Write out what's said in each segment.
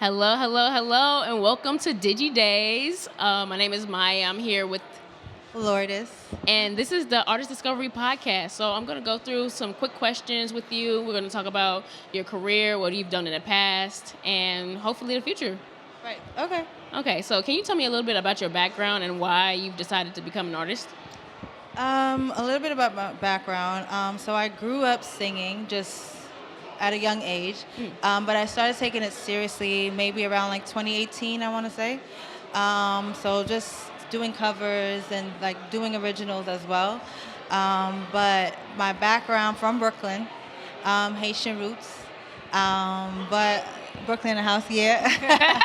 Hello, hello, hello, and welcome to Digilogue Days. My name is Maya. I'm here with, Lordus. and this is the Artist Discovery Podcast. So I'm going to go through some quick questions with you. We're going to talk about your career, what you've done in the past, and hopefully the future. Right. Okay. Okay, so can you tell me a little bit about your background and why you've decided to become an artist? A little bit about my background. So I grew up singing just at a young age, but I started taking it seriously maybe around like 2018, I want to say. So just doing covers and like doing originals as well. But my background from Brooklyn, Haitian roots, but Brooklyn in the house, yeah.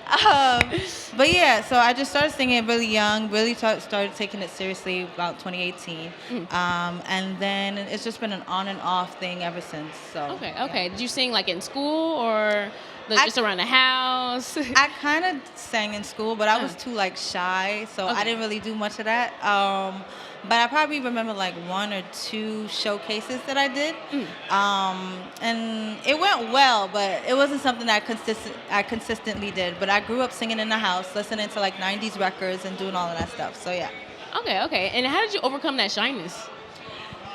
um, but yeah, so I just started singing really young, really started taking it seriously about 2018. And then it's just been an on and off thing ever since. So Okay. yeah. Did you sing like in school or just around the house? I kind of sang in school, but I was too like shy, so I Okay. didn't really do much of that. But I probably remember like one or two showcases that I did, and it went well, but it wasn't something I consistently did. But I grew up singing in the house, listening to like '90s records and doing all of that stuff. So yeah. Okay. And how did you overcome that shyness?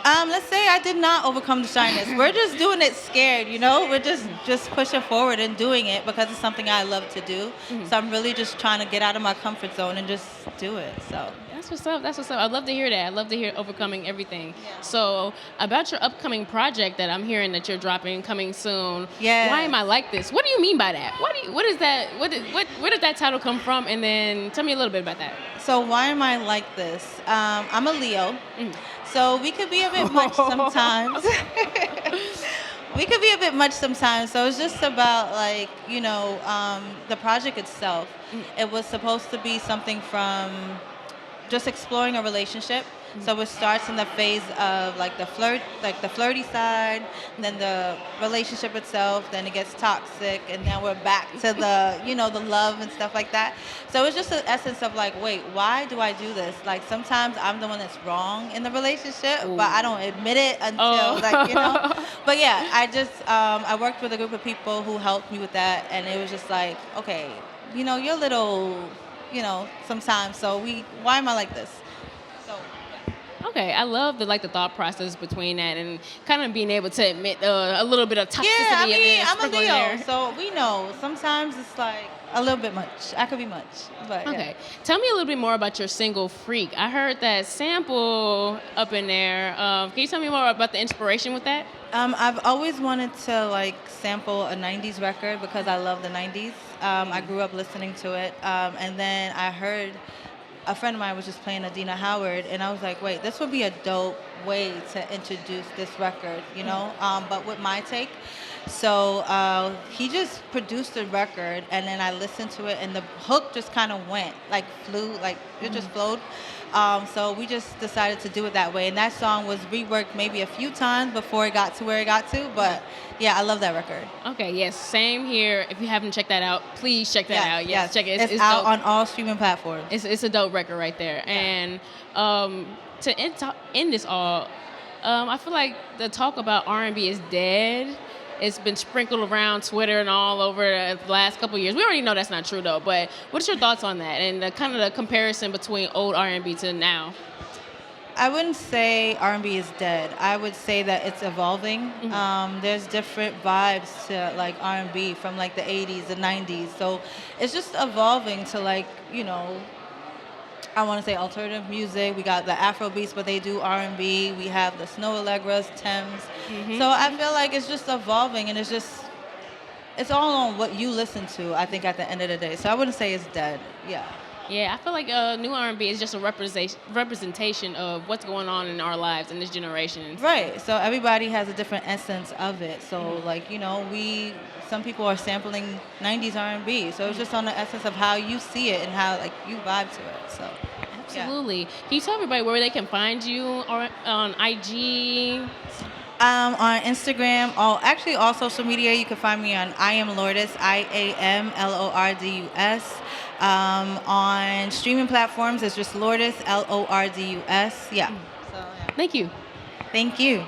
Let's say I did not overcome the shyness. We're just doing it scared, you know? We're just pushing forward and doing it because it's something I love to do. So I'm really just trying to get out of my comfort zone and just do it. So That's what's up. I'd love to hear that. I'd love to hear overcoming everything. Yeah. So, about your upcoming project that I'm hearing that you're dropping coming soon. Yes. Why am I like this? What do you mean by that? What is that? Where did that title come from? And then tell me a little bit about that. so why am I like this? I'm a Leo. So we could be a bit much sometimes. We could be a bit much sometimes. So it's just about like, the project itself. It was supposed to be something from just exploring a relationship. So it starts in the phase of like the flirty side, then the relationship itself, then it gets toxic, and then we're back to the love and stuff like that. So it's just an essence of like, wait, why do I do this? Like sometimes I'm the one that's wrong in the relationship, but I don't admit it until But yeah, I worked with a group of people who helped me with that, and it was just like, okay, you're a little, sometimes. So why am I like this? So. Okay, I love the thought process between that and kind of being able to admit a little bit of toxicity. Yeah, I and mean, then I'm a sprinkle in Leo, there. so we know. Sometimes it's like a little bit much. I could be much, but Okay. Tell me a little bit more about your single Freak. I heard that sample up in there. Can you tell me more about the inspiration with that? I've always wanted to like sample a '90s record because I love the '90s. I grew up listening to it, and then I heard a friend of mine was just playing Adina Howard, and I was like, wait, this would be a dope way to introduce this record, but with my take. So he just produced the record, and then I listened to it, and the hook just kind of flew, like it just flowed. So we just decided to do it that way, and that song was reworked maybe a few times before it got to where it got to, but yeah, I love that record. Okay, yes, same here. If you haven't checked that out, please check that out. Yes, check it. It's out dope. on all streaming platforms. It's a dope record right there. And to end this all, I feel like the talk about R&B is dead. It's been sprinkled around Twitter and all over the last couple of years. We already know that's not true though. But what's your thoughts on that and the comparison between old R&B to now? I wouldn't say R&B is dead. I would say that it's evolving. There's different vibes to like R&B from like the 80s, the 90s. So it's just evolving to like, I want to say alternative music. We got the Afro beats, but they do R&B. We have the Snow Allegras, Thames. So I feel like it's just evolving, and it's all on what you listen to, I think, at the end of the day. So I wouldn't say it's dead. Yeah. Yeah, I feel like new R&B is just a representation of what's going on in our lives in this generation. Right. So everybody has a different essence of it. So like, some people are sampling 90s R&B. So it's just on the essence of how you see it and how like you vibe to it. So Absolutely. Can you tell everybody where they can find you or on IG? On Instagram, actually all social media, you can find me on I am Lordus, IAMLORDUS. On streaming platforms, it's just Lordus, LORDUS. Yeah. So, yeah. Thank you. Thank you.